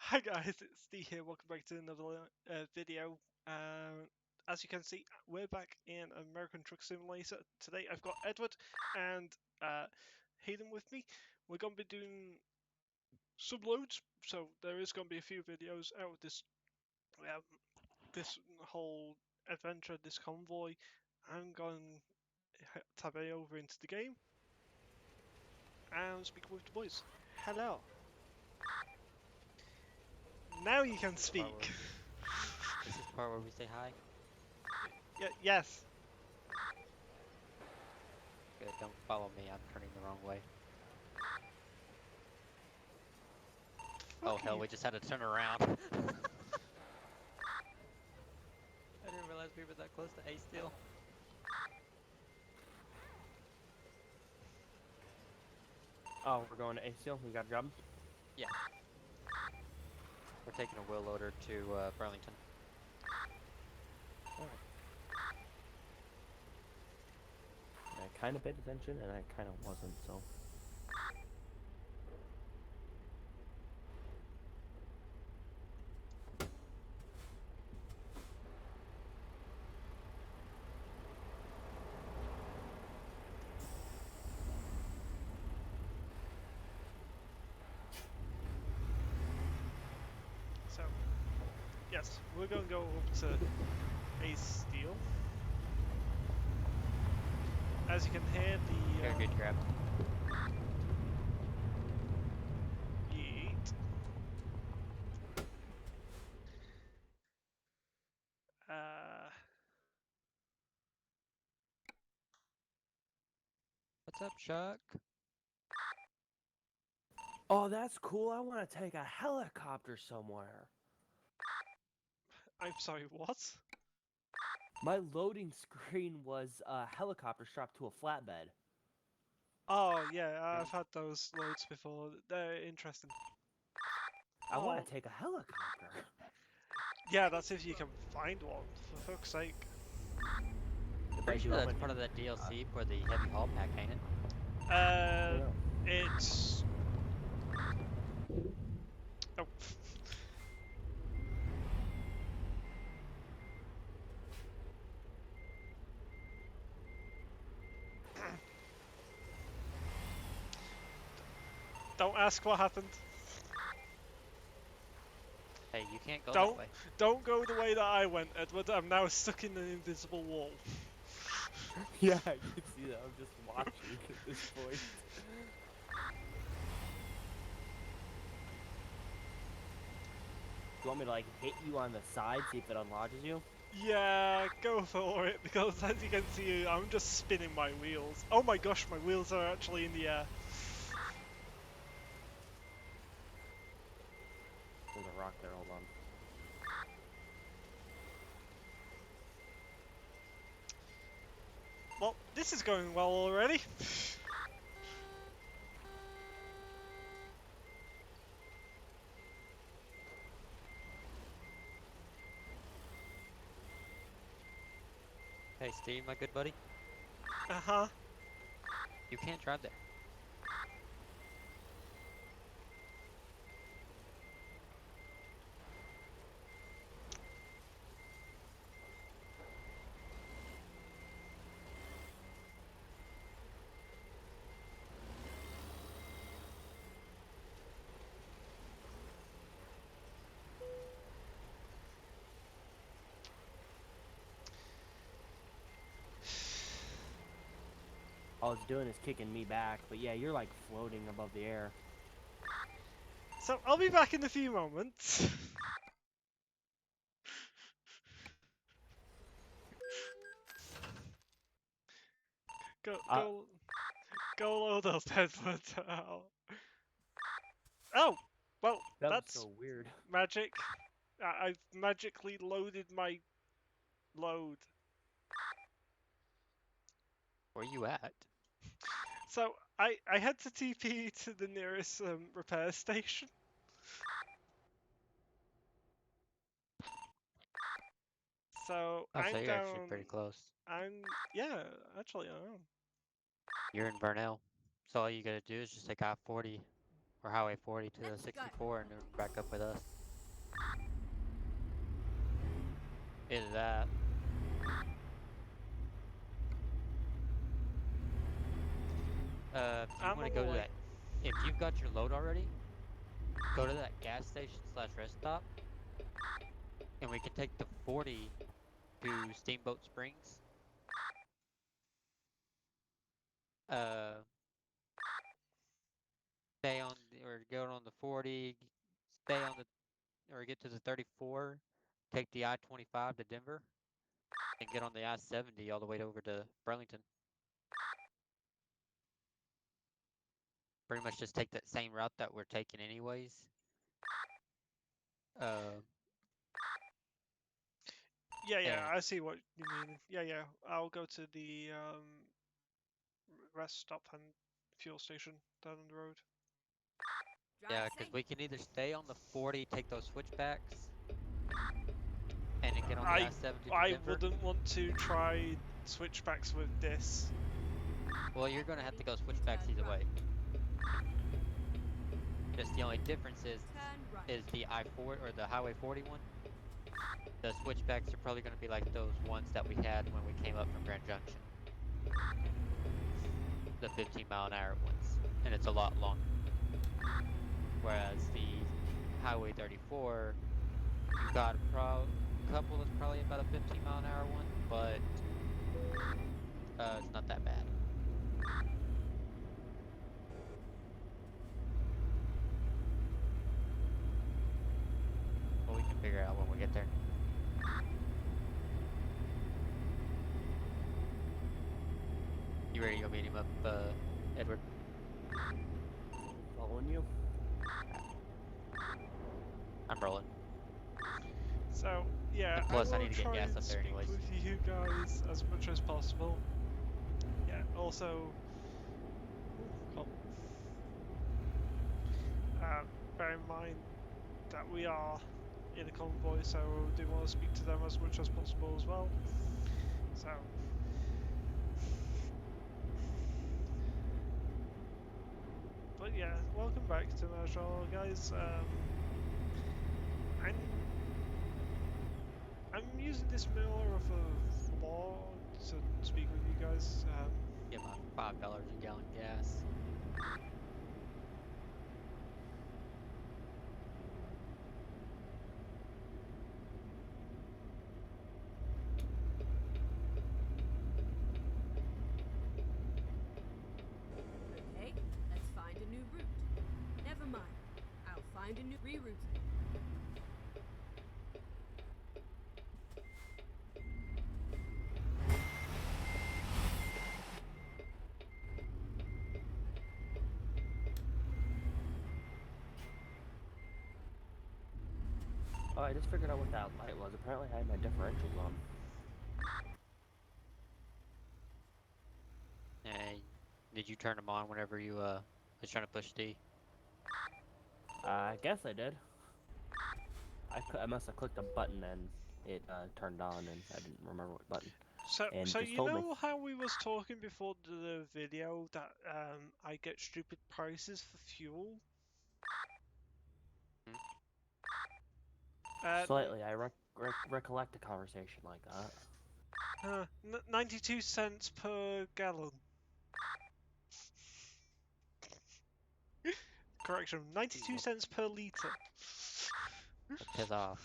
Hi guys, it's Steve here. Welcome back to another video. As you can see, we're back in American Truck Simulator. Today I've got Edward and Hayden with me. We're going to be doing some loads, so there is going to be a few videos out of this whole adventure, this convoy. I'm going to tab over into the game and speak with the boys. Hello. Now you can speak. This is the part where we say hi. Yes. Good, don't follow me, I'm turning the wrong way. Oh Fuck hell, you. we just had to turn around. I didn't realize we were that close to A still. Oh, we're going to A Steel? We got a job? Yeah. We're taking a wheel loader to Burlington. Alright. I kind of paid attention and I kind of wasn't, so. So, yes, we're going to go over to Ace Steel. As you can hear, Very good grab. yeet. What's up, Chuck? Oh, that's cool. I want to take a helicopter somewhere. I'm sorry, what? My loading screen was a helicopter strapped to a flatbed. Oh, yeah, I've had those loads before. They're interesting. I Oh, want to take a helicopter. yeah, that's if you can find one, for fuck's sake. Pretty sure that's part of that DLC for the heavy haul pack, ain't it? It's... Oh. Don't ask what happened. Hey, you can't go that way. Don't go the way that I went, Edward. I'm now stuck in an invisible wall. Yeah, I can see that. I'm just watching at this point. Do you want me to, like, hit you on the side, see if it unlodges you? Yeah, go for it, because as you can see, I'm just spinning my wheels. Oh my gosh, my wheels are actually in the air. There's a rock there, hold on. Well, this is going well already. Hey, Steve, my good buddy. Uh-huh. You can't drive there. All it's doing is kicking me back, but yeah, you're like floating above the air. So, I'll be back in a few moments. Go load those headphones out. Oh! Well, That was that's so weird. magic. I've magically loaded my load. Where you at? So, I had to TP to the nearest repair station. So, Oh, so I'm you're actually down... pretty close. Yeah, actually I am. You're in Burnell. So all you gotta do is just take off 40 or Highway 40 to the 64 and then back up with us. Either that. If you want to go to that, if you've got your load already, go to that gas station / rest stop, and we can take the 40 to Steamboat Springs. Stay on or go on the 40, stay on the or get to the 34, take the I-25 to Denver, and get on the I-70 all the way over to Burlington. Pretty much just take that same route that we're taking anyways. Yeah, I see what you mean. Yeah, I'll go to the rest stop and fuel station down the road. Yeah, because we can either stay on the 40, take those switchbacks, and then get on the I-70 to I Denver. wouldn't want to try switchbacks with this. Well, you're gonna have to go switchbacks either way. Just the only difference is the I-4 or the Highway 41. The switchbacks are probably gonna be like those ones that we had when we came up from Grand Junction. The 15-mile-an-hour ones, and it's a lot longer. Whereas the Highway 34, you got a couple that's probably about a 15-mile-an-hour one, but it's not that bad. Well, we can figure it out when we get there. You ready to go meet him up, Edward? Following you. I'm rolling. So yeah, and plus, I will need to get try gas and up there speak anyways. with you guys as much as possible. Yeah. Also, bear in mind that we are in a convoy, so we do want to speak to them as much as possible as well. So. But yeah, welcome back to my channel, guys. I'm using this more of a flaw to speak with you guys. Get my $5 a gallon gas. Okay, let's find a new route. Never mind. I'll find a new reroute. Oh, I just figured out what that light was. Apparently I had my differentials on. Hey, did you turn them on whenever you was trying to push D? I guess I did. I must have clicked a button and it turned on, and I didn't remember what button. So you know how we was talking before the video that I get stupid prices for fuel? Slightly, I recollect a conversation like that. 92 cents per gallon. Correction, 92 cents per litre. Piss off.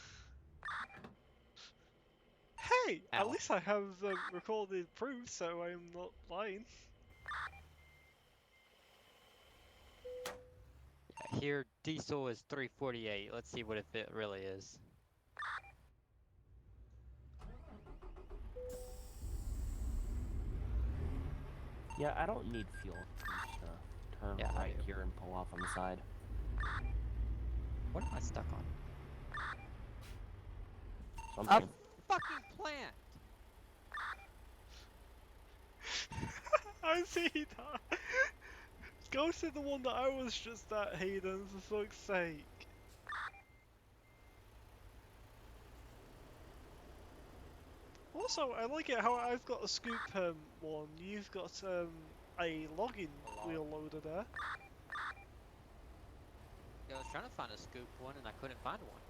Hey, Ow. at least I have recorded proof, so I am not lying. Yeah, here, diesel is $3.48. Let's see what it really is. Yeah, I don't need fuel. Just turn right here and pull off on the side. What am I stuck on? Something. A fucking plant! I see that. Go to the one that I was just at, Hayden, for fuck's sake. Also, I like it how I've got a scoop one, you've got a logging wheel loader there. I was trying to find a scoop one and I couldn't find one.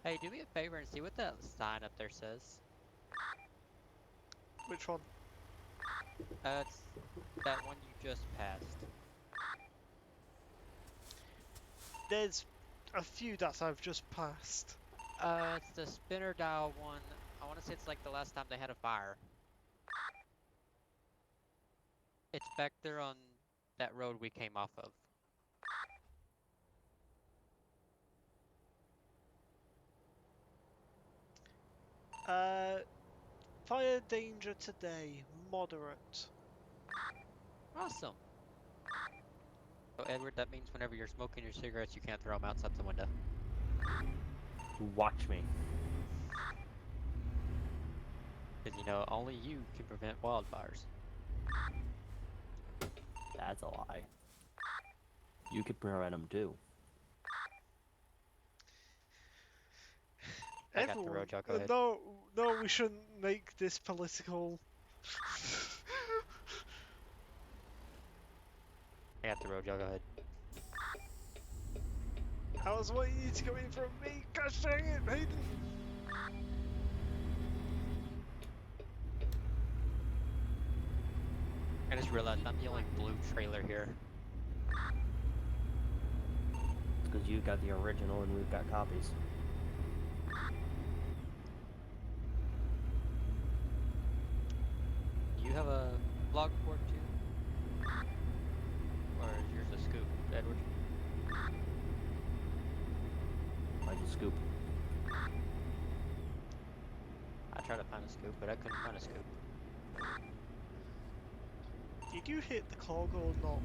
Hey, do me a favor and see what that sign up there says. Which one? It's that one you just passed. There's a few that I've just passed. It's the spinner dial one. I want to say it's like the last time they had a fire. It's back there on that road we came off of. Fire danger today, moderate. Awesome. So Edward, that means whenever you're smoking your cigarettes, you can't throw them outside the window. Watch me. Because you know, only you can prevent wildfires. That's a lie. You could prevent them too. I got the road, y'all go ahead. No, we shouldn't make this political. I got the road, y'all go ahead. I was waiting you to go in from me. Gosh dang it, Hayden! I just realized I'm the only blue trailer here. It's because you got the original and we've got copies. Do you have a log port too? Or is yours a scoop, Edward? Like a scoop. I tried to find a scoop, but I couldn't find a scoop. Did you hit the cog or not?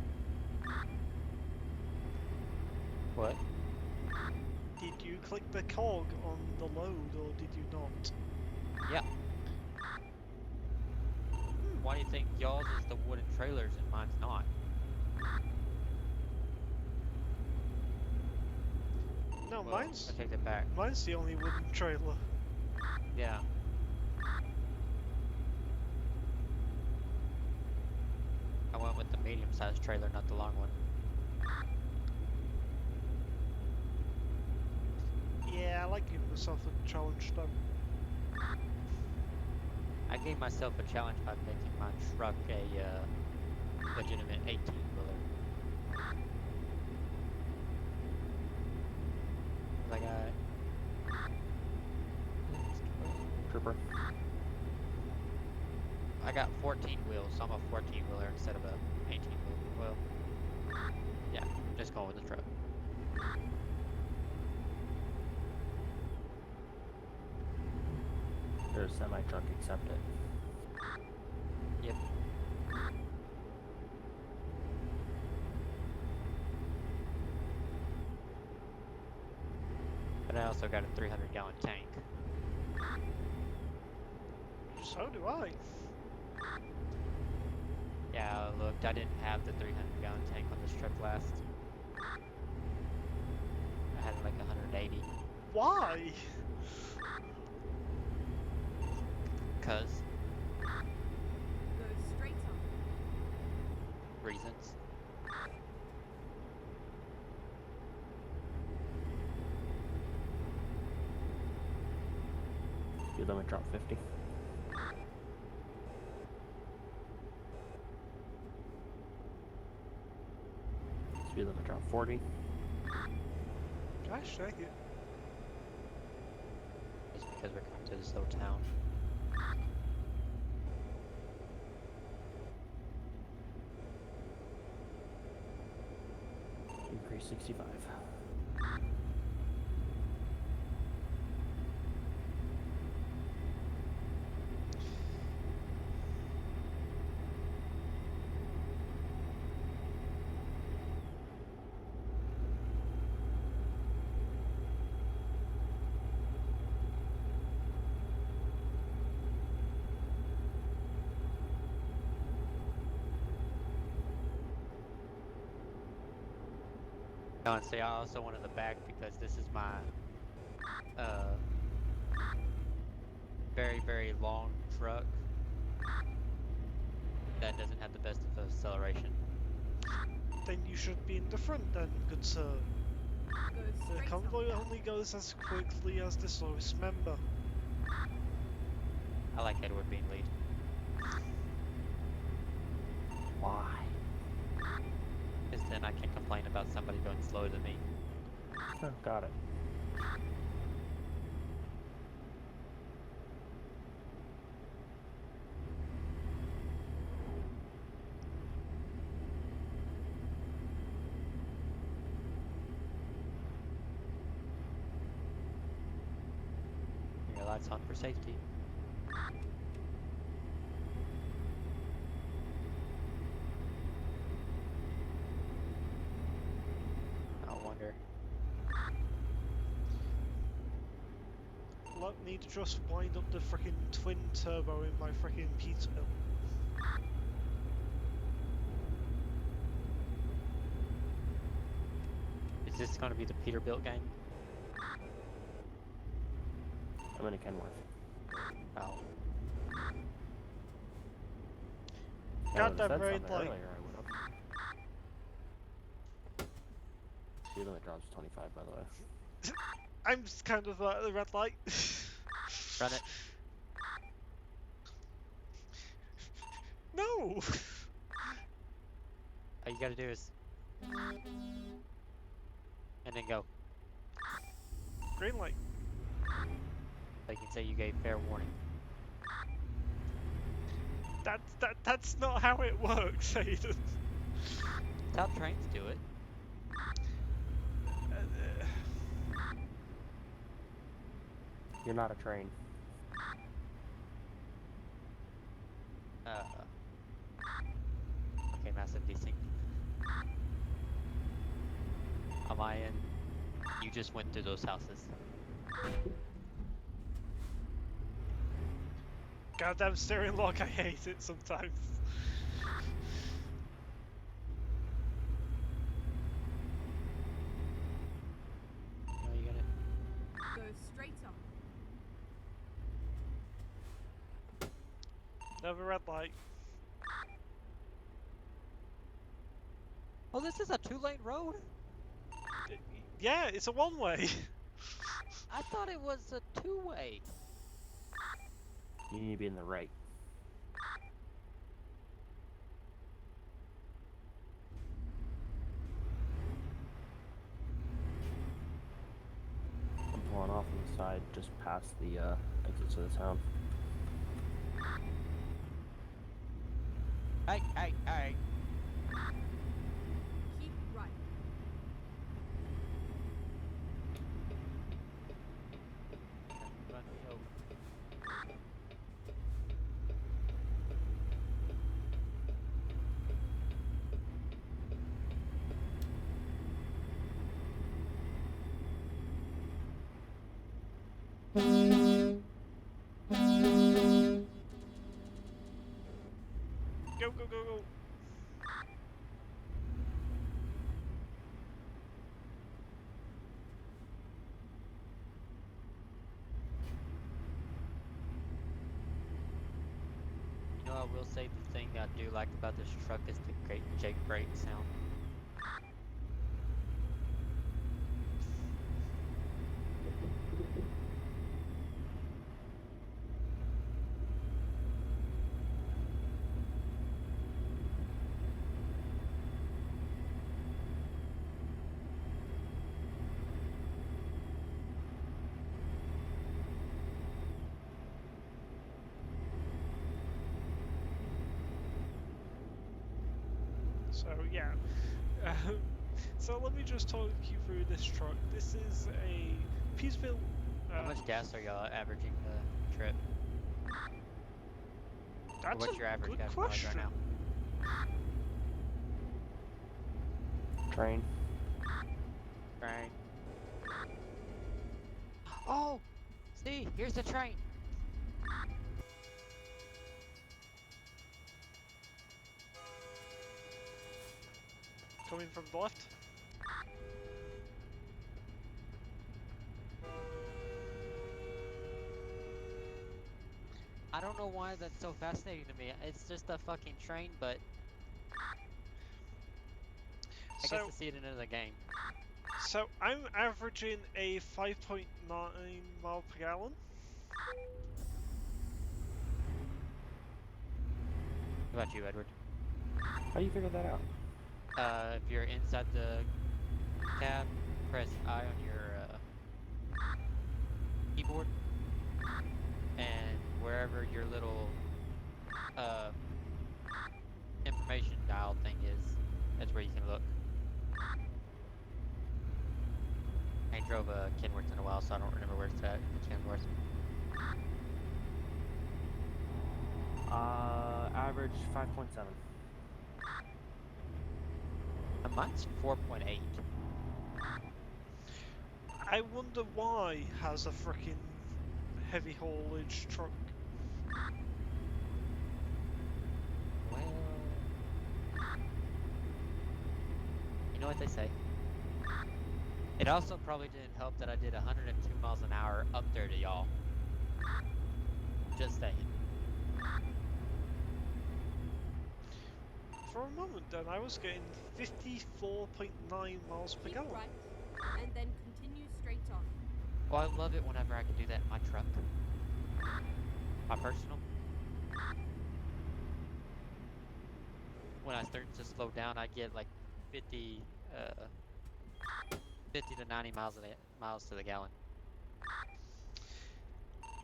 What? Did you click the cog on the load or did you not? Yeah. Why do you think y'all's is the wooden trailers and mine's not? No, Well, mine's I take that back. mine's the only wooden trailer. Yeah. I went with the medium-sized trailer, not the long one. Yeah, I like giving myself a challenge though. I gave myself a challenge by making my truck a legitimate 18-wheeler. Like Trooper. I got 14 wheels, so I'm a 14-wheeler instead of a 18-wheeler. Well, yeah, just going with the truck. There's a semi-truck, accept it. Yep. But I also got a 300-gallon tank. So do I. Yeah, I looked, I didn't have the 300-gallon tank on this trip last. I had like 180. Why? Cause Go straight on. reasons. Speed limit drop 50. Speed limit drop 40. Gosh dang it. It's because we're coming to this little town. Increase 65. Oh, and see, I also wanted the back because this is my very, very long truck that doesn't have the best of acceleration. Then you should be in the front then, good sir. Go The straight convoy on. only goes as quickly as the slowest member. I like Edward being lead. Why? Because then I can complain about somebody going slower than me. Oh, got it. Your lights on for safety. I wonder. Let me just wind up the freaking twin turbo in my freaking Peterbilt. Is this going to be the Peterbilt gang? I'm in a Kenworth. Oh. If I Goddamn would've said red something light. earlier, I would've. Speed limit drops 25, by the way. I'm just kind of at the red light. Run it. No! All you gotta do is... and then go. Green light. They can say you gave fair warning. That's not how it works, Hayden. That's how trains do it. You're not a train. Okay, massive desync. Am I in? You just went through those houses. Goddamn steering lock, I hate it sometimes. Oh, you gotta... Go straight on. Another red light. Oh, this is a 2-lane road? Yeah, it's a one-way. I thought it was a 2-way. You need to be in the right. I'm pulling off on the side, just past the exits of the town. Hey. Keep right. Run me over. Go, go, go, go. You know, I will say the thing I do like about this truck is the great Jake brake sound. So yeah, so let me just talk you through this truck. This is a Peterbilt. How much gas are y'all averaging the trip? Or That's what's a your average good gas mileage question. right now? Train. Right. Oh! See, here's the train. Coming from the left. I don't know why that's so fascinating to me. It's just a fucking train, but I guess So, to see it in another game. so I'm averaging a 5.9 mile per gallon. What about you, Edward? How do you figure that out? If you're inside the cab, press I on your keyboard, and wherever your little information dial thing is, that's where you can look. I ain't drove a Kenworth in a while, so I don't remember where it's at. It's Kenworth. Average 5.7. Mine's 4.8. I wonder why has a freaking heavy haulage truck. Well, you know what they say. It also probably didn't help that I did 102 miles an hour up there to y'all. Just saying. For a moment then, I was getting 54.9 miles per Keep gallon. right, and then continue straight on. Oh, I love it whenever I can do that in my truck. My personal. When I start to slow down, I get like 50 to 90 miles to the gallon.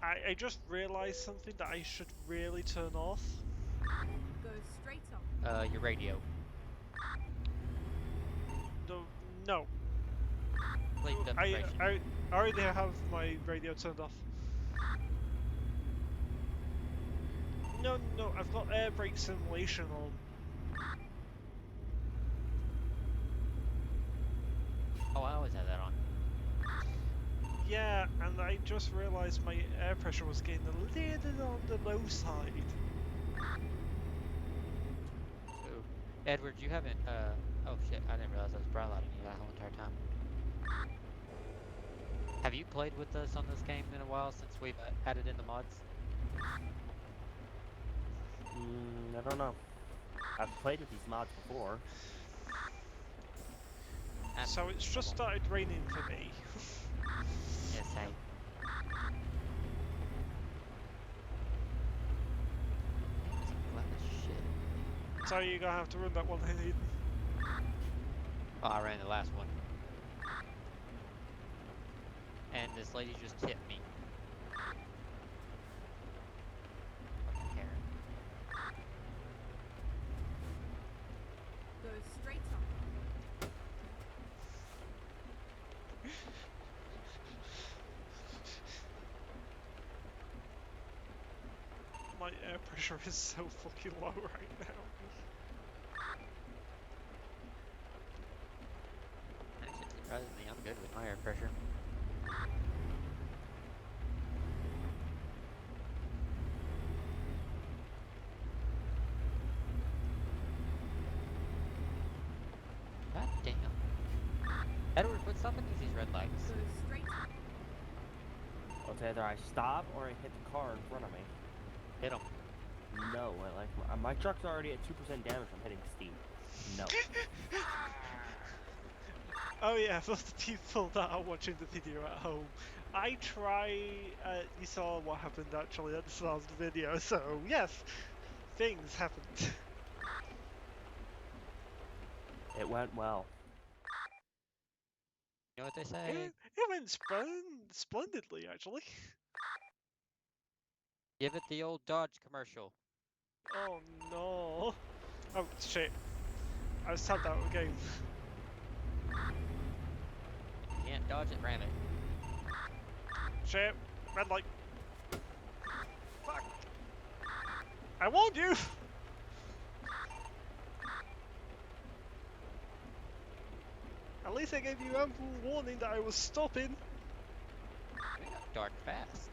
I just realised something that I should really turn off. Go straight on. Your radio. No. Sleep deprivation. I already have my radio turned off. No, I've got air brake simulation on. Oh, I always have that on. Yeah, and I just realised my air pressure was getting a little on the low side. Ooh. Edward, you haven't, oh shit, I didn't realize I was brownlighting you that whole entire time. Have you played with us on this game in a while since we've added in the mods? I don't know. I've played with these mods before. So it's just started raining for me. Yes, hey. Shit. So you're gonna have to run that one, Hayden. Oh, I ran the last one. And this lady just tipped me. Fucking Karen. Go straight on. My air pressure is so fucking low right now. Actually, surprisingly, I'm good with my air pressure. God damn. Edward, quit stopping these red lights. Go straight on. Well, it's either I stop or I hit the car in front of me. Hit him. No, my truck's already at 2% damage from hitting steep. No. Oh yeah, for the people that are watching the video at home, I try, you saw what happened actually at the start of the video, so yes, things happened. It went well. You know what they It, say? it went splendidly actually. Give it the old Dodge commercial. Oh no. Oh shit. I was tapped out of the game. You can't dodge it, ram it. Shit. Red light. Fuck. I warned you! At least I gave you ample warning that I was stopping. We got dark fast.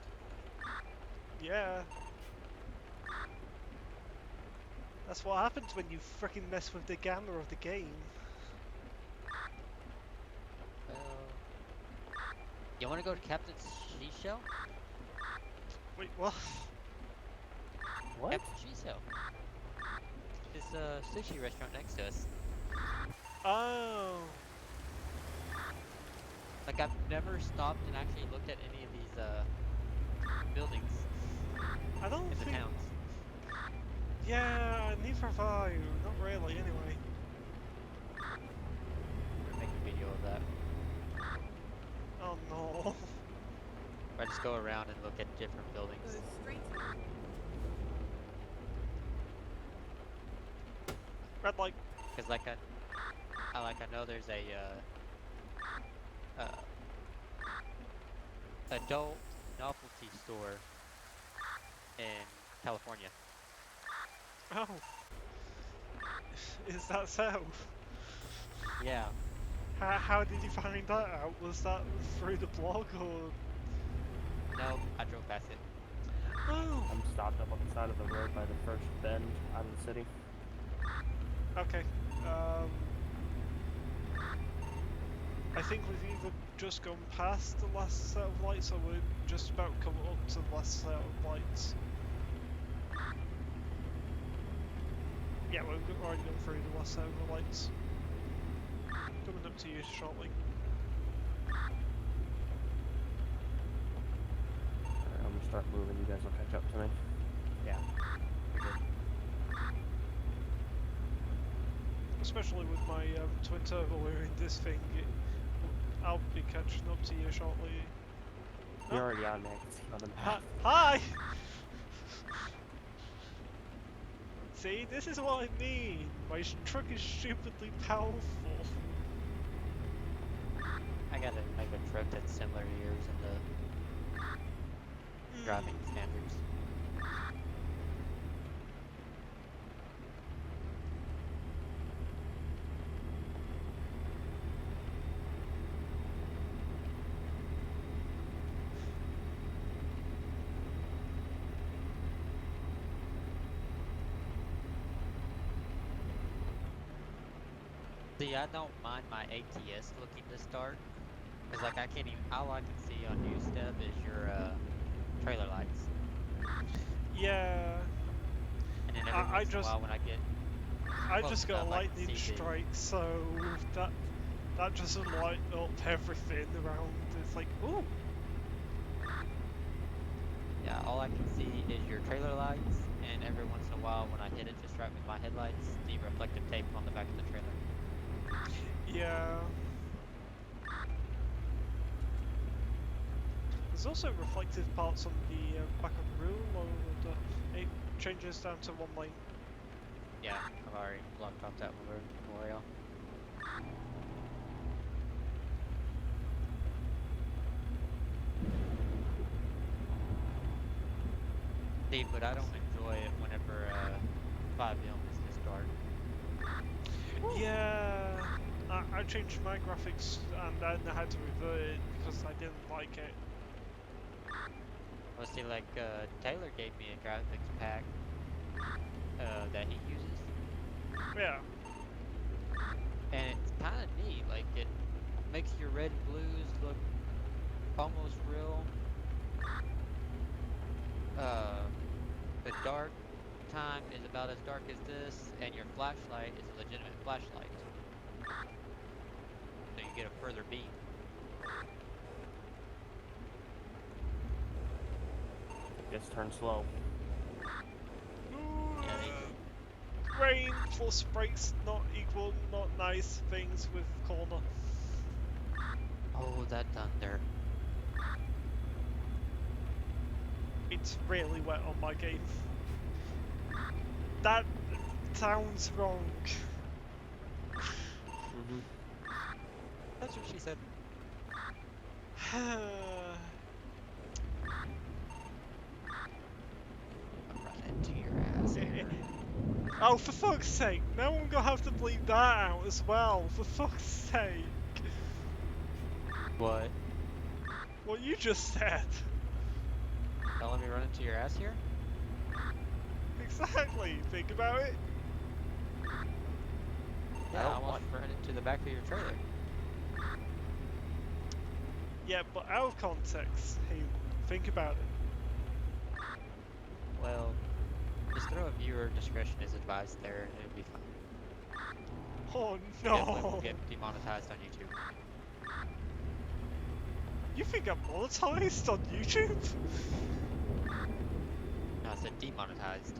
Yeah. That's what happens when you frickin' mess with the gamma of the game. Well, you want to go to Captain's Seashell? Wait, what? What? Cappuccino. This sushi restaurant next to us. Oh. Like I've never stopped and actually looked at any of these buildings I don't in the think. towns. Yeah, neither have I. Not really, anyway. We're making a video of that. Oh no. I just go around and look at different Go buildings. straight. Red light. Cause like I know there's a adult novelty store in California. Oh. Is that so? Yeah. How did you find that out? Was that through the blog or? No, I drove past it. Oh. I'm stopped up on the side of the road by the first bend out of the city. Okay. I think we've either just gone past the last set of lights or we're just about to come up to the last set of lights. Yeah, we've already gone through the last set of the lights. Coming up to you shortly. Alright, I'm gonna start moving. You guys will catch up to me. Yeah. Especially with my twin turbo in this thing, I'll be catching up to you shortly. You're Oh. already on me. I can see you on the map. Hi! See, this is what I mean. My truck is stupidly powerful. I gotta make a truck that's similar to yours in the driving standards. See, I don't mind my ATS looking this dark, cause like I can't even. All I can see on you, Steph, is your trailer lights. Yeah, And then every I once in a just- while when I get I close just got a enough, I can lightning see the- strike, so that just light up everything around. It's like, ooh, Yeah, all I can see is your trailer lights, and every once in a while when I hit it just right with my headlights, the reflective tape on the back of the trailer. yeah. There's also reflective parts on the back of the wheel, or it changes down to one lane. Yeah, I've already blocked off that memorial. See, but I don't enjoy it whenever 5M is this dark. Yeah, I changed my graphics and then I had to revert it because I didn't like it. Well, see, like Taylor gave me a graphics pack that he uses, Yeah, and it's kind of neat. Like it makes your red and blues look almost real. The dark time is about as dark as this, and your flashlight is a legitimate flashlight. So you get a further beam. Just turn slow. Yeah, they, rain plus brakes not equal, not nice things with corner. oh, that thunder. It's really wet on my game. That sounds wrong. Mm-hmm. That's what she said. I'm running into your ass here. Oh, for fuck's sake! Now I'm gonna have to bleep that out as well. For fuck's sake! What? What you just said. Don't let me run into your ass here? Exactly. Think about it. Yeah, I don't almost want- ran into the back of your trailer. Yeah, but out of context. Hey, think about it. Well, the viewer discretion is advised there. It'll be fine. Oh Definitely no! won't get demonetized on YouTube. You think I'm monetized on YouTube? No, I said demonetized.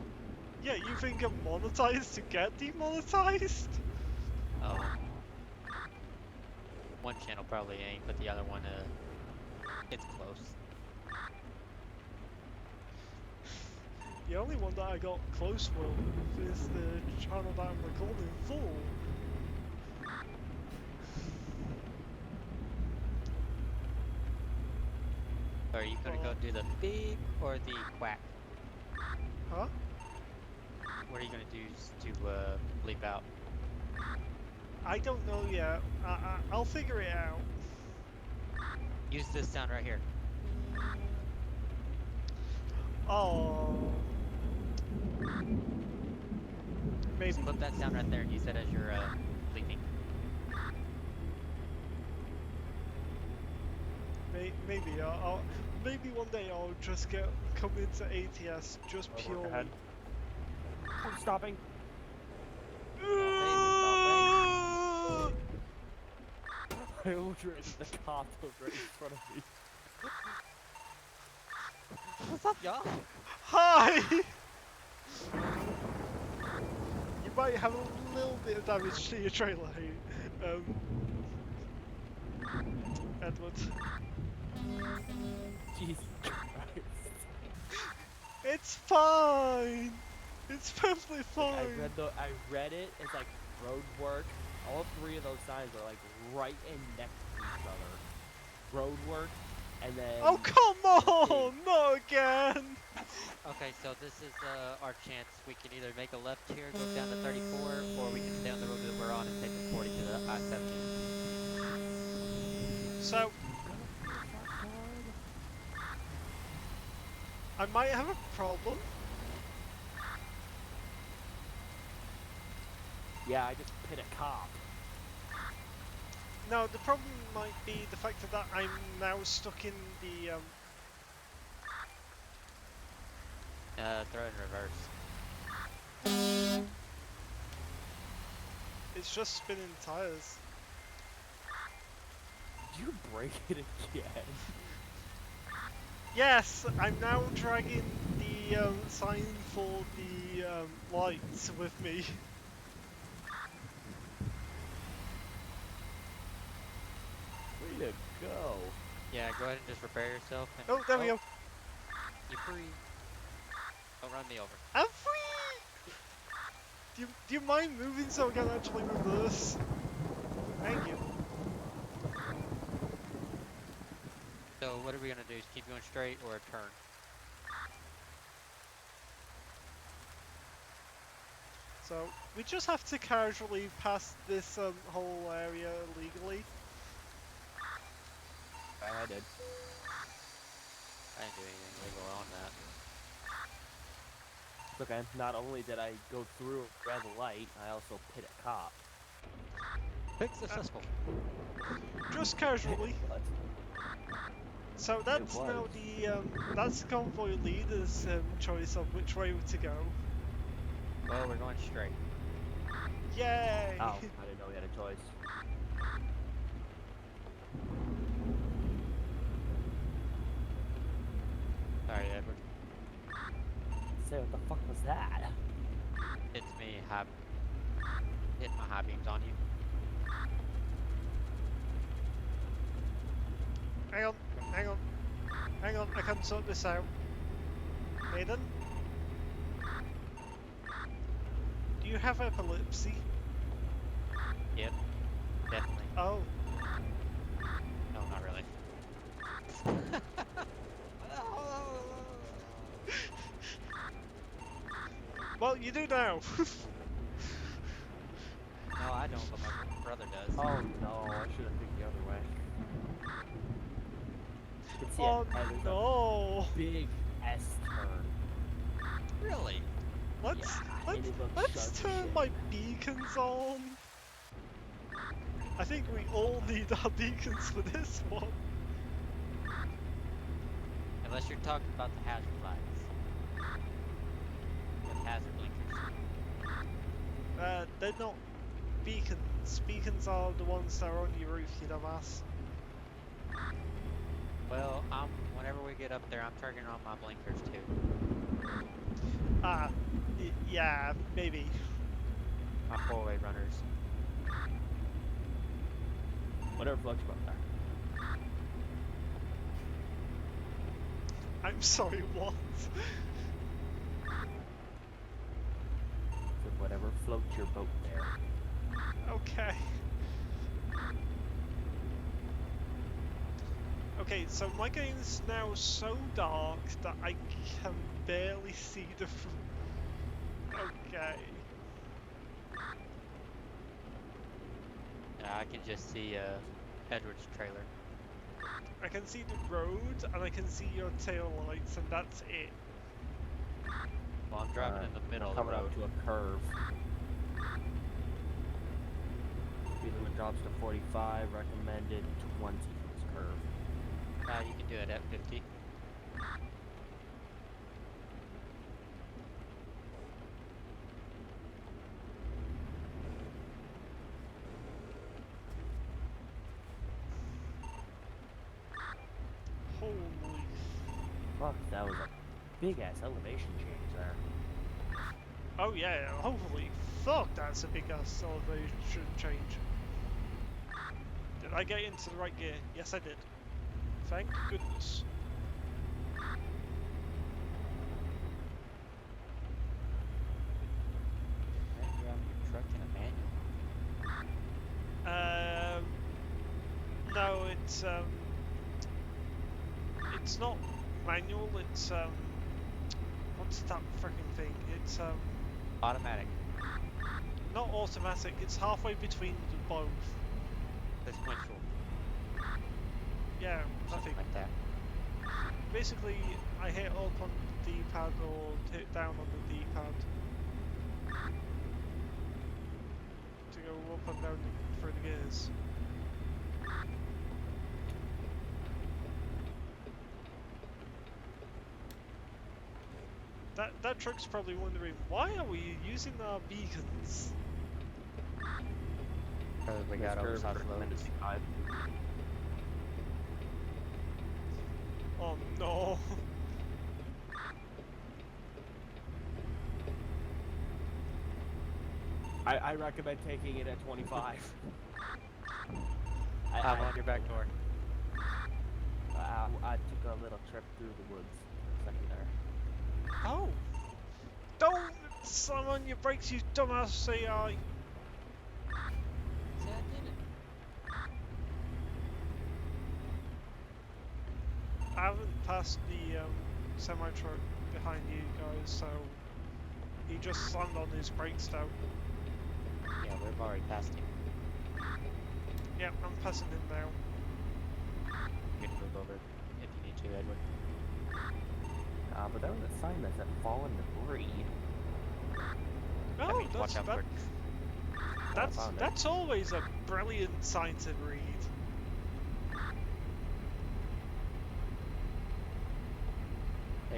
Yeah, you think I'm monetized to get demonetized? Oh. One channel probably ain't, but the other one, it's close. The only one that I got close with is the channel that I'm recording for. So are you gonna go do the big or the quack? Huh? What are you gonna do to bleep out? I don't know yet. I'll figure it out. Use this sound right here. Oh. Maybe. Just clip that sound right there and use that as your bleeping. Maybe maybe one day I'll just come into ATS just Work purely. ahead. I'm stopping. I almost ran into the cop that was right in front of me. What's up, y'all? Hi! You might have a little bit of damage to your trailer here, Edward. Jesus Christ. It's fine! It's perfectly Like, fine! I read it, it's like road work. All three of those signs are like right in next to each other. Road work, and then... Oh, come on! Not again! Okay, so this is our chance. We can either make a left here, go down to 34, or we can stay on the road that we're on and take the 40 to the I-70. So, I might have a problem. Yeah, I just hit a cop. No, the problem might be the fact that I'm now stuck in the, Throw in reverse. it's just spinning tires. Did you break it again? Yes, I'm now dragging the sign for the lights with me. Way to go. Yeah, go ahead and just repair yourself. And, Oh, there we go. You're free. Don't run me over. I'm free! Do you mind moving so I can actually reverse? Thank you. So what are we gonna do? Is keep going straight or a turn? So, we just have to casually pass this whole area illegally. I did. I didn't do anything legal on that. It's okay. Not only did I go through a red light, I also hit a cop. Pick successful. Just casually. What? So that's was. now the that's the convoy leader's choice of which way to go. Well, we're going straight. Yay! Oh, I didn't know we had a choice. Sorry, Edward. Say, what the fuck was that? It's me hitting my high beams on you. Hang on, I can sort this out. Hayden? Do you have epilepsy? Yep, definitely. Oh. No, not really. Well, you do now. No, I don't, but my brother does. Oh no, I should have picked the other way. You can see Oh there's no. a big S turn. Really? Let's Yeah, and it looks let's sharp as turn shit. my beacons on. I think we all need our beacons for this one. Unless you're talking about the hazard lights. The hazard blinkers. they're not beacons. Beacons are the ones that are on your roof, you dumbass. Well, whenever we get up there, I'm turning on my blinkers too. Ah, yeah, maybe. My four-way runners. Whatever floats your boat there. I'm sorry, what? So whatever floats your boat there. Okay. Okay, so my game is now so dark that I can barely see the Okay. I can just see Edward's trailer. I can see the road and I can see your tail lights and that's it. Well, I'm driving in the middle of the Coming road. up to a curve. Speed limit drops to 45, recommended 20 for this curve. You can do it at 50. Holy. Fuck, that was a big ass elevation change there. Oh yeah, holy fuck, that's a big ass elevation change. Did I get into the right gear? Yes I did. Thank goodness. You're driving your truck in a manual. No, it's not manual, it's what's that freaking thing? It's Automatic. not automatic, it's halfway between the both. Sequential. Yeah, I Something think. like that. Basically, I hit up on the D-pad or hit down on the D-pad to go up and down through the gears. That truck's probably wondering, why are we using our beacons? Because we This got curve oversized recommended loads. 5. Oh no. I recommend taking it at 25. I'm on your back door. I took a little trip through the woods for a second there. Oh! Don't slam on your brakes, you dumbass AI! See, I did it. I haven't passed the semi-truck behind you guys, so he just slammed on his brakes now. Yeah, we've already passed him. Yep, I'm passing him now. You can move over if you need to, Edward. But there was a sign that said fallen debris. That Oh, means watch out for. I found it. that's always a brilliant sign to read.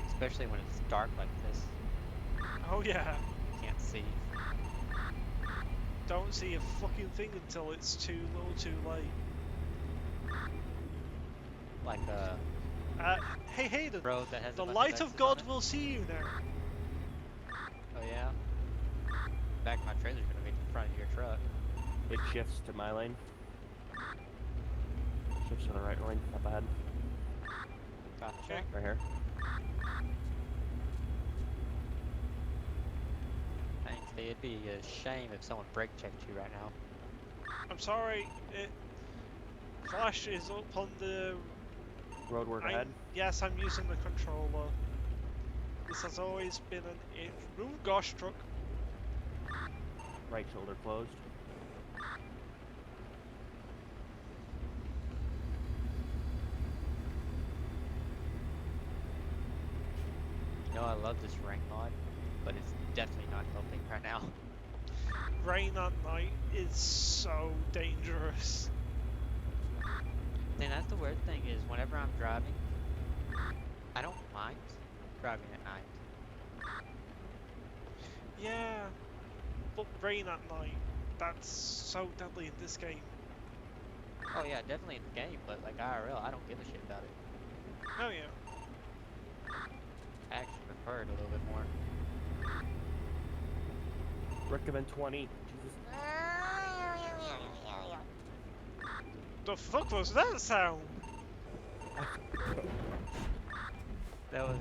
Especially when it's dark like this. Oh yeah, You can't see. don't see a fucking thing until it's too little too late. Like a Hey Hayden, road that has a the bunch light of X's God on it. will see you now. Oh yeah? Back my trailer's gonna be in front of your truck. It shifts to my lane. Shifts to the right lane, up ahead. Gotcha. Okay. Right here. Thanks, dude. It'd be a shame if someone brake checked you right now. I'm sorry, Flash is up on the... Roadwork ahead. Yes, I'm using the controller. This has always been an oh gosh, truck. Right shoulder closed. You know I love this rank mod, but it's definitely not helping right now. Rain at night is so dangerous. And that's the weird thing is whenever I'm driving, I don't mind driving at night. Yeah. But rain at night, that's so deadly in this game. Oh yeah, definitely in the game, but like IRL, I don't give a shit about it. Oh yeah. I actually prefer it a little bit more. Recommend 20. Jesus. The fuck was that sound? That was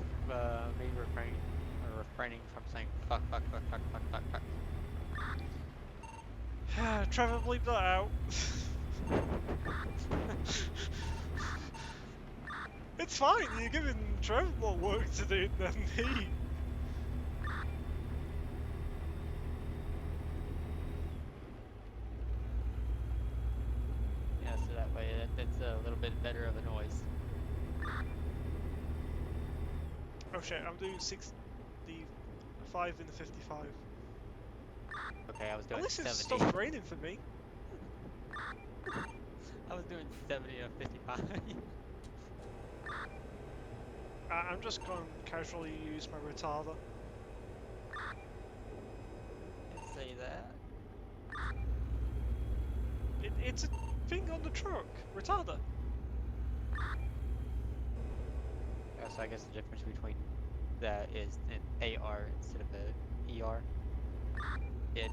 me refraining from saying fuck, fuck, fuck, fuck, fuck, fuck, fuck. Trevor, bleep that out. It's fine, you're giving Trevor more work to do than me. Yeah, so that way it's a little bit better of a noise. Oh shit, I'm doing 65 in the 55. Okay, I was doing At least it 70. stopped raining for me. I was doing 70 of 55. I'm just going to casually use my retarder. Didn't say that. It's a thing on the truck. Retarder. Yeah, so I guess the difference between that is an AR instead of a ER. It.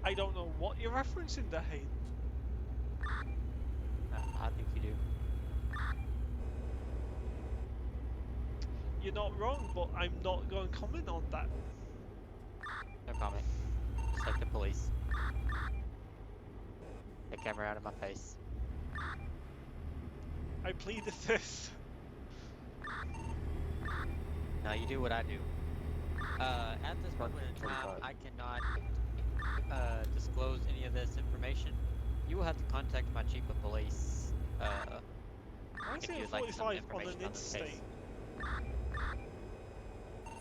I don't know what you're referencing there, Hayden. I think you do. You're not wrong, but I'm not going to comment on that. No comment. Just like the police. The camera out of my face. I plead the fifth. No, you do what I do. At this moment in time, 25. I cannot disclose any of this information. You will have to contact my chief of police. Why is If it you'd like some 45 on information an on this case. interstate?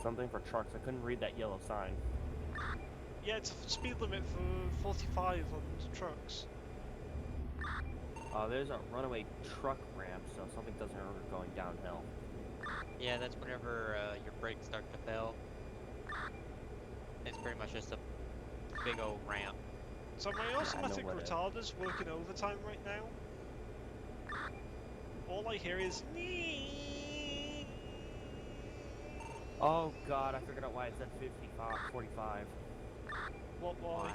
Something for trucks. I couldn't read that yellow sign. Yeah, it's a speed limit for 45 on the trucks. There's a runaway truck ramp, so something doesn't remember going downhill. Yeah, that's whenever your brakes start to fail. It's pretty much just a big old ramp. So my know automatic what it- retarder's working overtime right now. All I hear is nee. Oh god, I figured out why it said 55, 45. What? Why?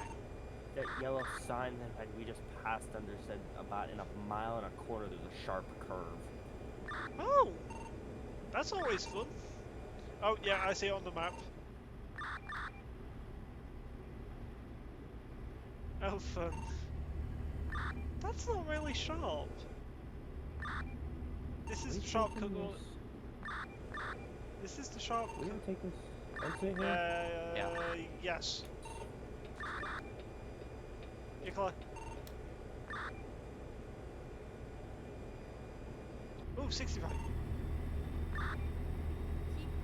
That yellow sign that we just passed under said about in a mile and a quarter there's a sharp curve. Oh, that's always fun. Oh yeah, I see it on the map. Oh fun. That's not really sharp. This is the sharp cut. This is the sharp We cut. gonna take this exit here? Yes. Nicola. Ooh, 65. Keep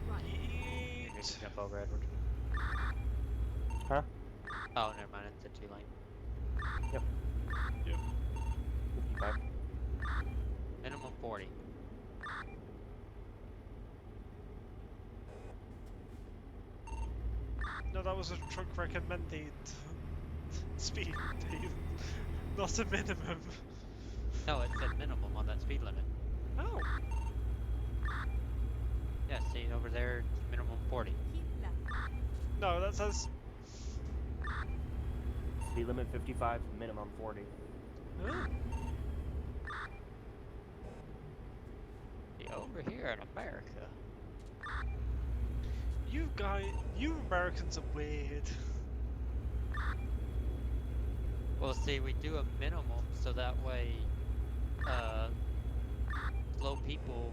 right. You can Yeet. jump over, Edward. Huh? Oh, never mind. It's a 2-lane. Yep. Yep. 55. Minimum 40. No, that was a truck recommended speed, not a minimum. No, it said minimum on that speed limit. Oh, Yeah, see over there, it's minimum 40. Keep left. no, that says. Speed limit 55, minimum 40. Oh. See, over here in America. You Americans are weird. Well, see, we do a minimum so that way, slow people,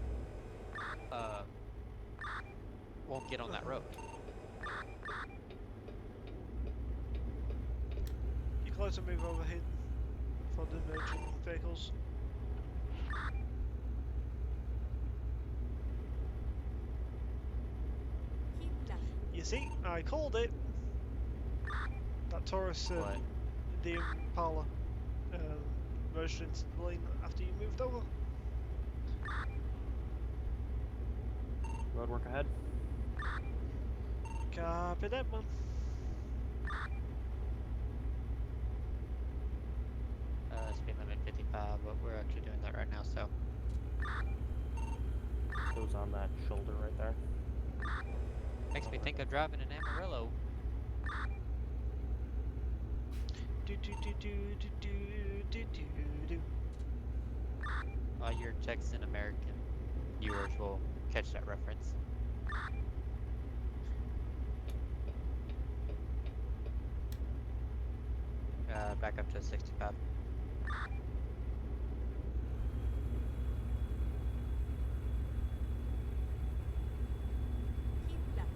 won't get on that road. You close to move over here for the merchant vehicles. Keep left. You see, I called it. That Taurus, What? the Impala, merged into the lane after you moved over. Road work ahead. Copy that one. Speed limit 55, but we're actually doing that right now, so. It was on that shoulder right there. Makes me think of driving an Amarillo. Do do do do do do do do do. All your Texan American viewers will catch that reference. Back up to 65. Keep left.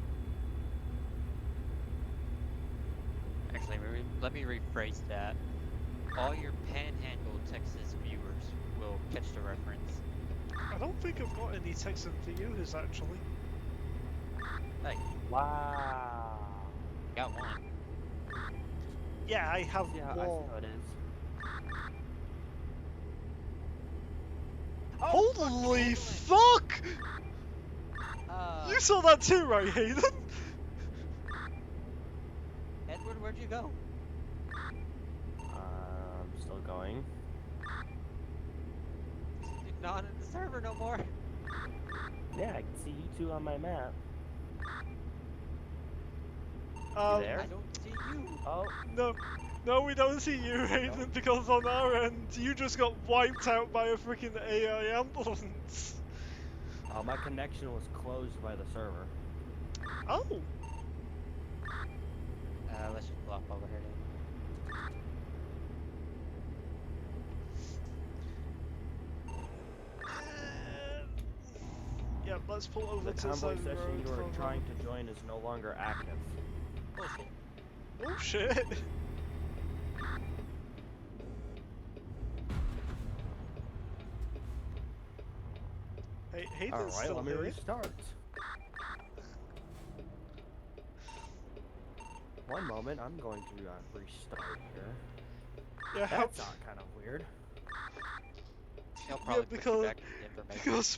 Actually, let me rephrase that. All your Panhandle, Texas viewers will catch the reference. I don't think I've got any Texan viewers actually. Hey, Wow. got one. Yeah, I have Yeah, I see one. how it is. Holy fuck! You saw that too, right, Hayden? Edward, where'd you go? Still going. You're not in the server no more. Yeah, I can see you two on my map. there? I don't see you. Oh, No, we don't see you, Hayden, because on our end, you just got wiped out by a freaking AI ambulance. my connection was closed by the server. Oh, Let's just pull up over here. yeah, let's pull over The to the convoy side of the session road. you are for a trying moment. to join is no longer active. Bullshit. Oh shit. Hey, Hayden's Alright, still let me here. restart. One moment, I'm going to restart here. Yeah, That sounds kind of weird. He'll probably put you because back to the information. because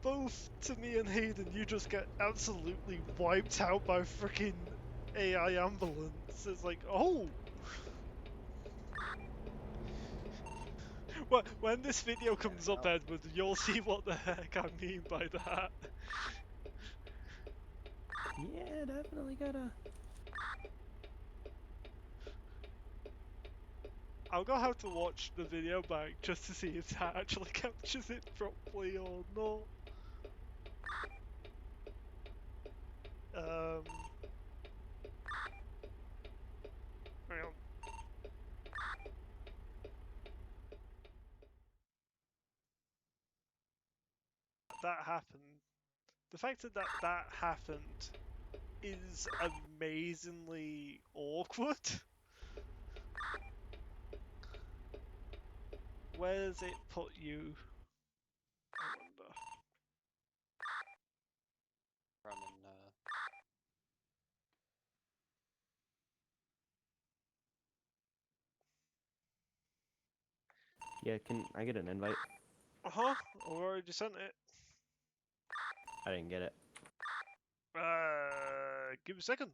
both to me and Hayden, you just get absolutely wiped out by freaking AI ambulance. It's like, oh. Well, when this video comes up, Edward, you'll see what the heck I mean by that. Yeah, definitely gotta. I'm gonna have to watch the video back just to see if that actually captures it properly or not. Hang on. That happened. The fact that that happened is amazingly awkward. Where does it put you? I wonder. Yeah, can I get an invite? Uh-huh, I already sent it. I didn't get it. Give me a second.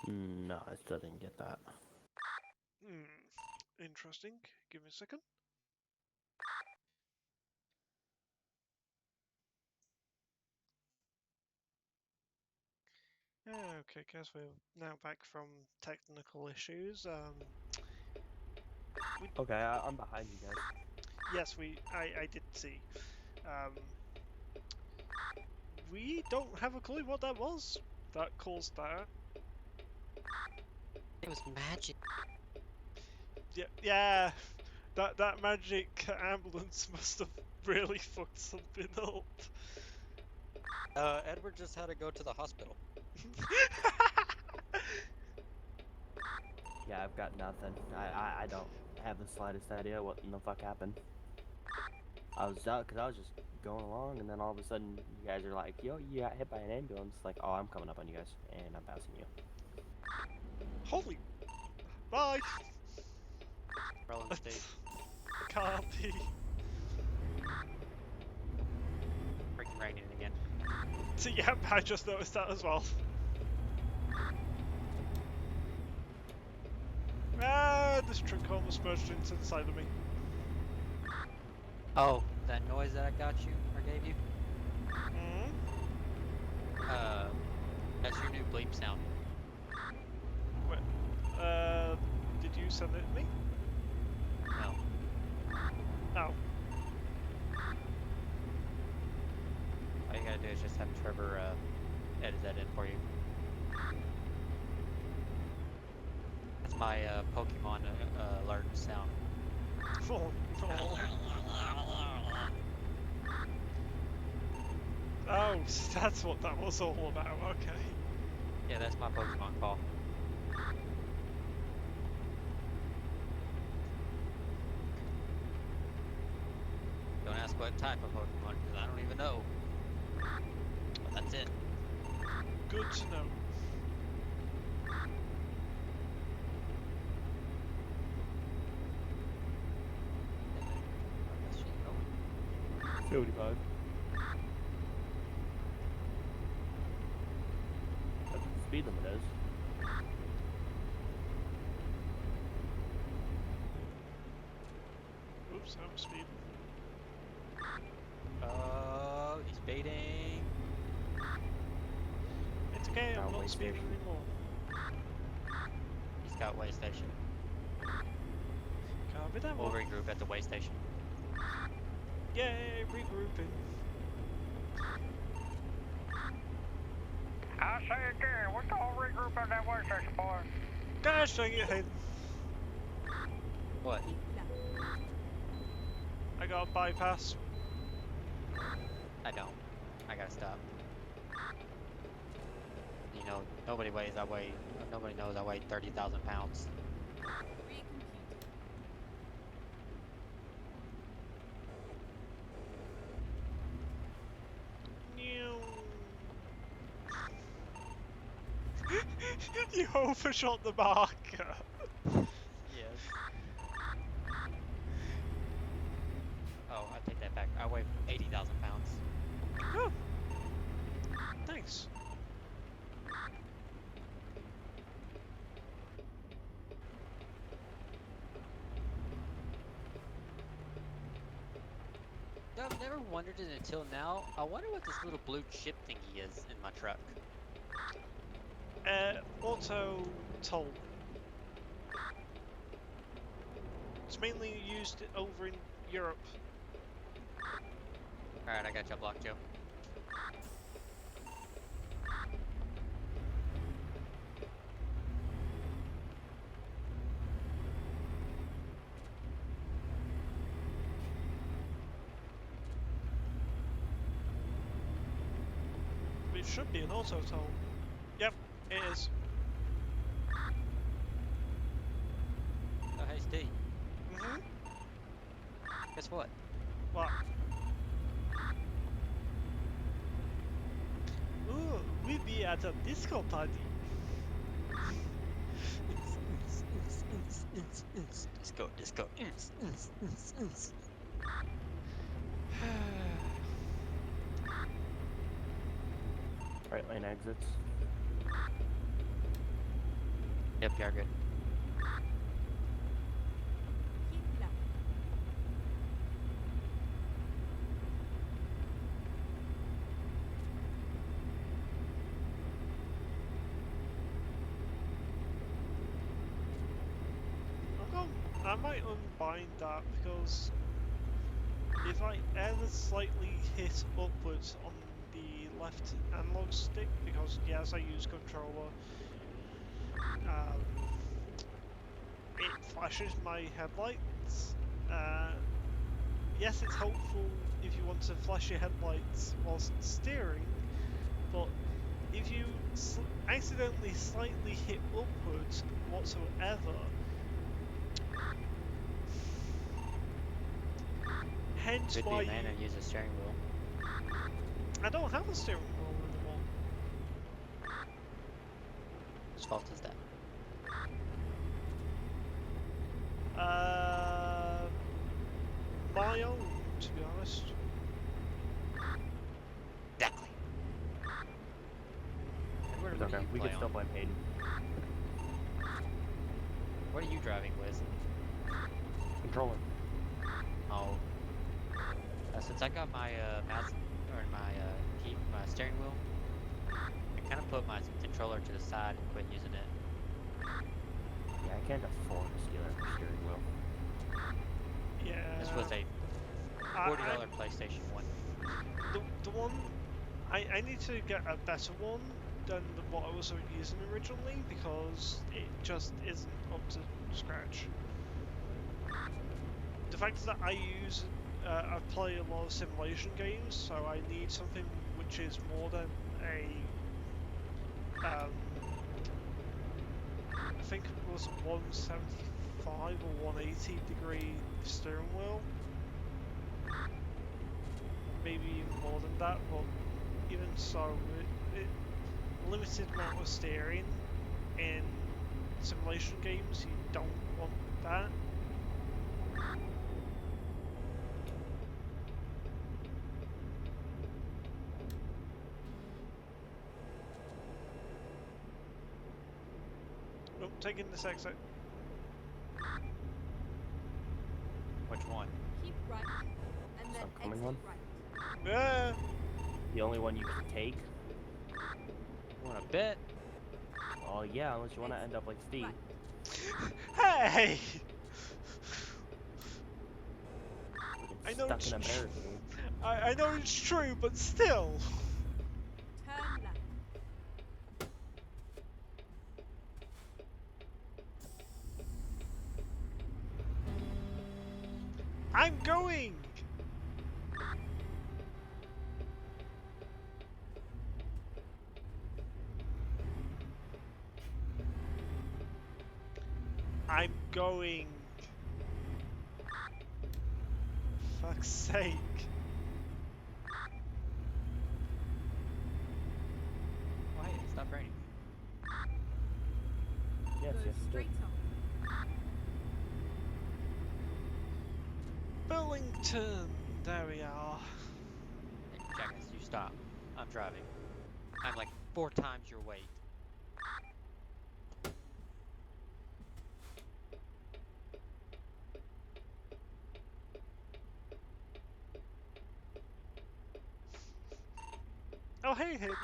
No, I still didn't get that. Interesting. Give me a second. Okay, guess we're now back from technical issues. Okay, I'm behind you guys. Yes, I did see. We don't have a clue what that was that caused that. It was magic. Yeah, that magic ambulance must have really fucked something up. Edward just had to go to the hospital. Got nothing. I don't have the slightest idea what in the fuck happened. I was out because I was just going along, and then all of a sudden, you guys are like, "Yo, you got hit by an ambulance." Like, oh, I'm coming up on you guys, and I'm passing you. Holy. Bye! Rolling state. Can't be. Freaking raining again. So, yep, I just noticed that as well. Ah, this truck almost merged into the side of me. Oh, that noise that I got you, or gave you? Mm? That's your new bleep sound. Wait, did you send it to me? No. No. All you gotta do is just have Trevor, edit that in for you. That's my, Pokemon, alert sound. Oh, no. Oh, so that's what that was all about, okay. Yeah, that's my Pokemon call. Don't ask what type of Pokemon, because I don't even know. But that's it. Good to know. Let's keep going. 75. That's what the speed limit is. Oops, I'm speeding. Oh, he's baiting. It's okay, I'm Now not way speeding station. anymore. He's got way station. Can't be that We'll one. regroup at the way station. Yay, regrouping. I say again, we're gonna regroup at that way station, boy. Gosh dang it, Hayden. What? I got a bypass. I don't. I gotta stop. You know, nobody knows I weigh 30,000 pounds. You overshot the marker. Yes. Oh, I take that back. I weigh 80,000 pounds. Oh. Thanks. I've never wondered it until now. I wonder what this little blue chip thingy is in my truck. Auto toll. It's mainly used over in Europe. Alright, I got you blocked, Joe. It should be an auto toll. Yep, it is. Oh, hey, Steve. Mhm. Guess what? What? Ooh, we be at a disco party. Let's go. Right lane exits. Yep, you're good. I might unbind that because if I ever slightly hit upwards on the left analog stick, because yes, I use controller, it flashes my headlights. Yes, it's helpful if you want to flash your headlights whilst steering, but if you accidentally slightly hit upwards whatsoever, hence Could be why a man and use a steering wheel. I don't have a steering wheel anymore. Whose fault is that? My own, to be honest. Exactly. Edward, It's what do okay. you We play can still on? blame Hayden. What are you driving with? Controller. Oh. Since I got my mouse or my steering wheel, I kind of put my controller to the side and quit using it. Yeah, I can't afford a steering wheel. Yeah. This was a $40 PlayStation 1. The one I need to get a better one than what I was using originally because it just isn't up to scratch. The fact that I play a lot of simulation games, so I need something which is more than a I think it was 175 or 180 degree steering wheel. Maybe even more than that, but even so, limited amount of steering in simulation games, you don't want that. Oh, taking this exit. Which one? Keep right, and then Some coming exit one? right. Yeah. The only one you can take? Want a bit? Oh yeah, unless you want to end up like Steve. Right. Hey! Get I know stuck it's in a tr- barricade. I know it's true, but still. Turn left. I'm going! I'm going. Fuck's sake. Why? It stopped raining. Yes, Go yes, it straight did. on. Burlington. There we are. Hey, Jackass, you stop. I'm driving. I'm like 4 times your weight. Oh, hey, Hayden.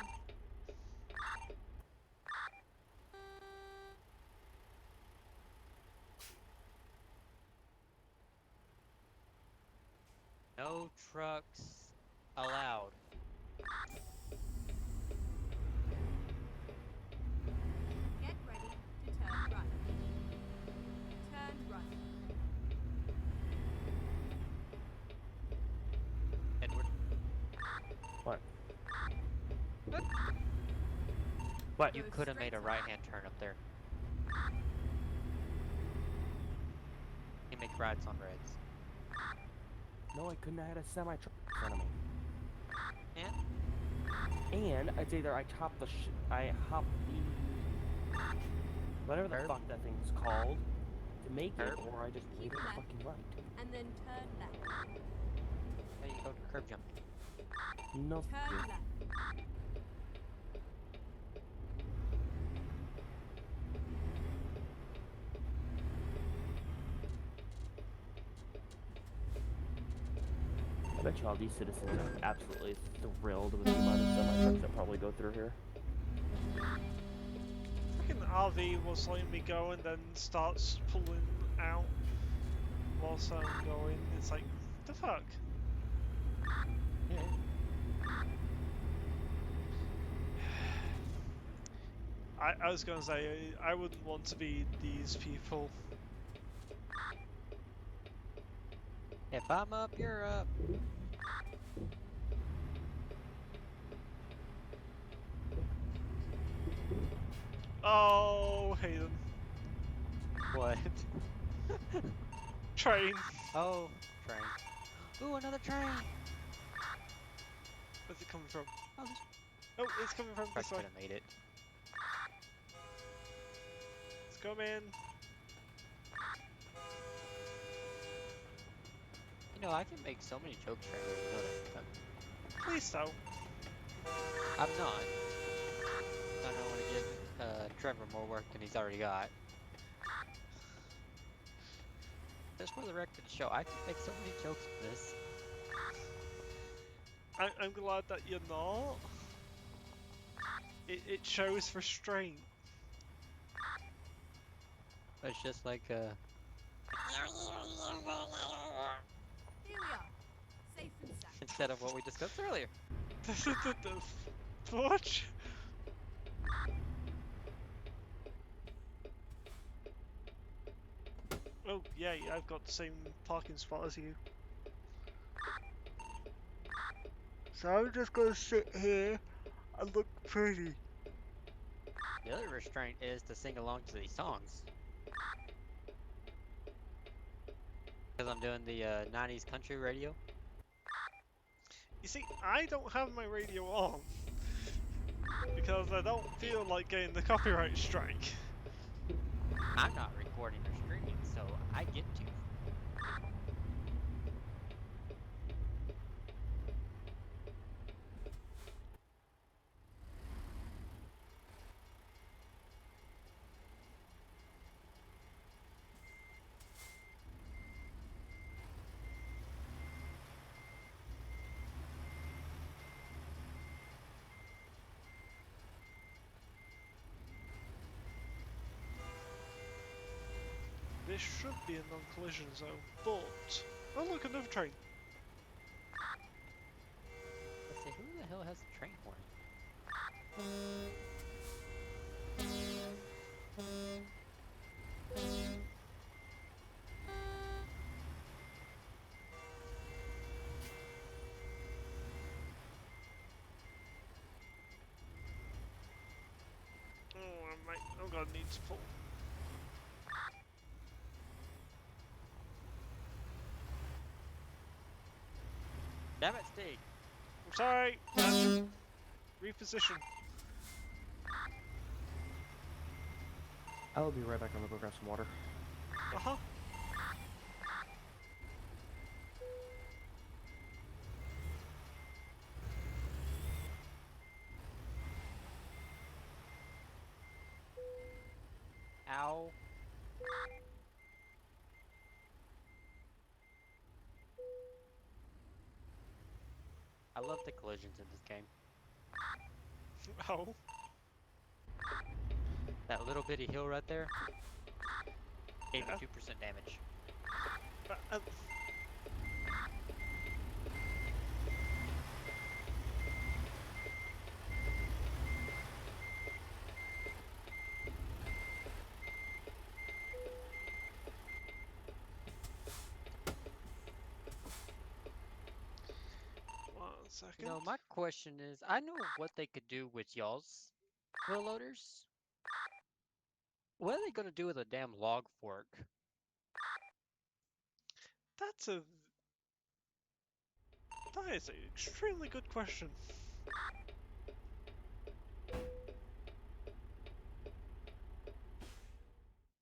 No trucks allowed. Get ready to turn right. Turn right. Edward, What? What? you Go could have made a straight on. right-hand turn up there. You make rights on reds. No, I couldn't have had a semi-truck in front of me. And? And it's either I hop the whatever the Curb? fuck that thing's called to make it, Curb? or I just wait Keep at the left. fucking right. And then turn left. There you go, curb jump. No. Turn thank you. left. I bet you all these citizens are absolutely thrilled with the amount of semi-trucks that probably go through here. Fucking RV was letting me go and then starts pulling out whilst I'm going. It's like, the fuck? Yeah. I was gonna say, I wouldn't want to be these people. If I'm up, you're up. Oh, Hayden. What? Train. Oh, train. Ooh, another train! Where's it coming from? Oh, this Oh, it's coming from truck this way. could have made it. It's coming. You know, I can make so many jokes right here. You know that. Please don't. I'm not. I don't want to give Trevor more work than he's already got. Just for the record to show, I can make so many jokes with this. I'm glad that you're not. It shows restraint. It's just like, Here we are. Safe and sound. instead of what we discussed earlier. The fudge. Oh, yay, I've got the same parking spot as you. So I'm just gonna sit here and look pretty. The other restraint is to sing along to these songs. Because I'm doing the 90s country radio. You see, I don't have my radio on because I don't feel like getting the copyright strike. I'm not recording or streaming, so I get to. This should be a non-collision zone, but... Oh look, another train. Let's see, who the hell has a train horn? I'm gonna need to pull. Damn it, Steve! I'm sorry, reposition. I will be right back. I'm gonna go grab some water. Uh-huh. Ow. I love the collisions in this game. Oh. That little bitty hill right there gave me Yeah. 2% damage. Uh, One second. You know, my question is, I know what they could do with y'all's wheel loaders. What are they gonna do with a damn log fork? That is an extremely good question.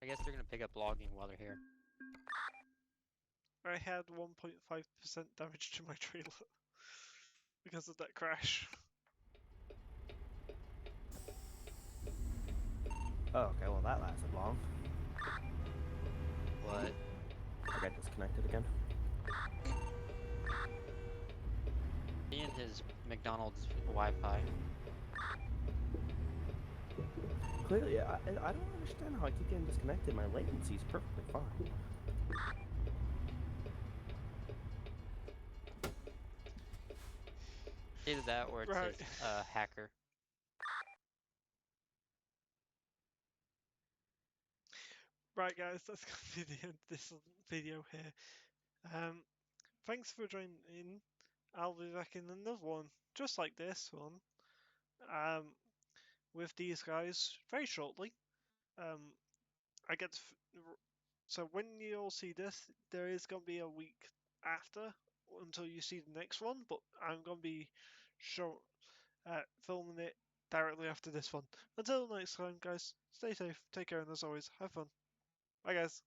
I guess they're gonna pick up logging while they're here. I had 1.5% damage to my trailer because of that crash. Oh, okay. Well, that lasted long. What? I got disconnected again. He and his McDonald's Wi-Fi. Clearly, I don't understand how I keep getting disconnected. My latency is perfectly fine. Either that or it's Right. his hacker. Right, guys, that's gonna be the end of this video here. Thanks for joining in. I'll be back in another one, just like this one. with these guys very shortly. I get so when you all see this, there is going to be a week after until you see the next one, but I'm going to be filming it directly after this one. Until next time, guys, stay safe, take care, and as always, have fun. Bye, guys.